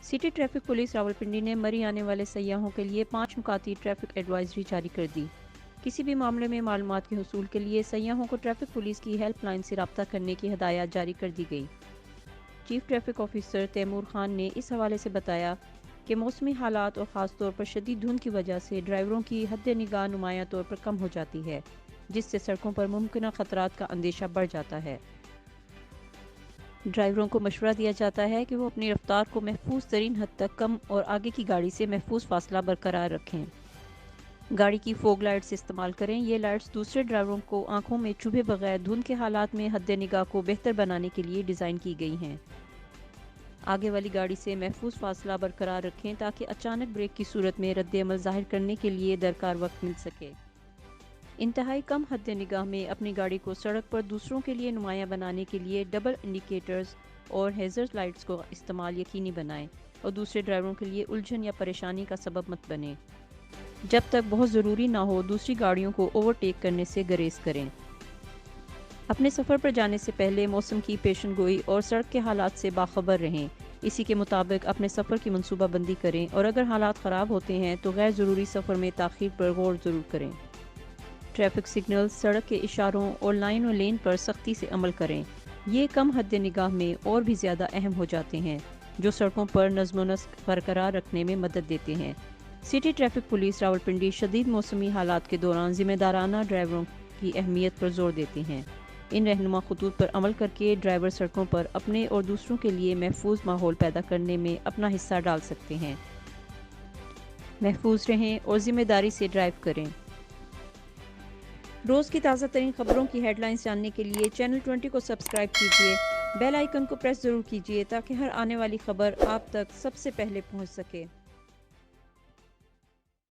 City traffic police Rawalpindi ने मरी आने वाले सयाहों के लिए 5 नुकाती ट्रैफिक एडवाइजरी जारी कर दी। किसी भी मामले में मालूमात के हुसूल के लिए सयाहों को ट्रैफिक पुलिस की हेल्पलाइन से रब्ता करने की हदायत जारी कर दी गई। Chief traffic officer Taimur Khan ने इस हवाले से बताया कि मौसमी हालात और ख़ास तौर पर शदीद धुंध की वजह से ड्राइवरों की हद निगाह नुमाया तौर पर कम हो जाती है, जिससे सड़कों पर मुमकिन खतरात का अंदेशा बढ़ जाता है। ड्राइवरों को मशवरा दिया जाता है कि वो अपनी रफ्तार को महफूज तरीन हद तक कम और आगे की गाड़ी से महफूज फासला बरकरार रखें। गाड़ी की फोग लाइट्स इस्तेमाल करें। ये लाइट्स दूसरे ड्राइवरों को आंखों में चुभे बगैर धुंध के हालात में हद निगाह को बेहतर बनाने के लिए डिज़ाइन की गई हैं। आगे वाली गाड़ी से महफूज फासला बरकरार रखें ताकि अचानक ब्रेक की सूरत में रद्द-ए-अमल ज़ाहिर करने के लिए दरकार वक्त मिल सके। इंतहाई कम हद निगाह में अपनी गाड़ी को सड़क पर दूसरों के लिए नुमाया बनाने के लिए डबल इंडिकेटर्स और हेज़र्ड लाइट्स को इस्तेमाल यकीनी बनाएं और दूसरे ड्राइवरों के लिए उलझन या परेशानी का सबब मत बने। जब तक बहुत ज़रूरी ना हो दूसरी गाड़ियों को ओवरटेक करने से गुरेज करें। अपने सफ़र पर जाने से पहले मौसम की पेशन गोई और सड़क के हालात से बाखबर रहें। इसी के मुताबिक अपने सफ़र की मनसूबा बंदी करें और अगर हालात ख़राब होते हैं तो गैर ज़रूरी सफ़र में ताख़ीर पर गौर ज़रूर करें। ट्रैफिक सिग्नल, सड़क के इशारों और लाइन और लेन पर सख्ती से अमल करें। ये कम हद निगाह में और भी ज़्यादा अहम हो जाते हैं, जो सड़कों पर नज़्म नस्क बरकरार रखने में मदद देते हैं। सिटी ट्रैफिक पुलिस रावलपिंडी शदीद मौसमी हालात के दौरान ज़िम्मेदाराना ड्राइवरों की अहमियत पर जोर देते हैं। इन रहनुमा खतूत पर अमल करके ड्राइवर सड़कों पर अपने और दूसरों के लिए महफूज माहौल पैदा करने में अपना हिस्सा डाल सकते हैं। महफूज रहें और ज़िम्मेदारी से ड्राइव करें। रोज़ की ताज़ा तरीन खबरों की हेडलाइंस जानने के लिए चैनल 20 को सब्सक्राइब कीजिए। बेल आइकन को प्रेस ज़रूर कीजिए ताकि हर आने वाली खबर आप तक सबसे पहले पहुंच सके।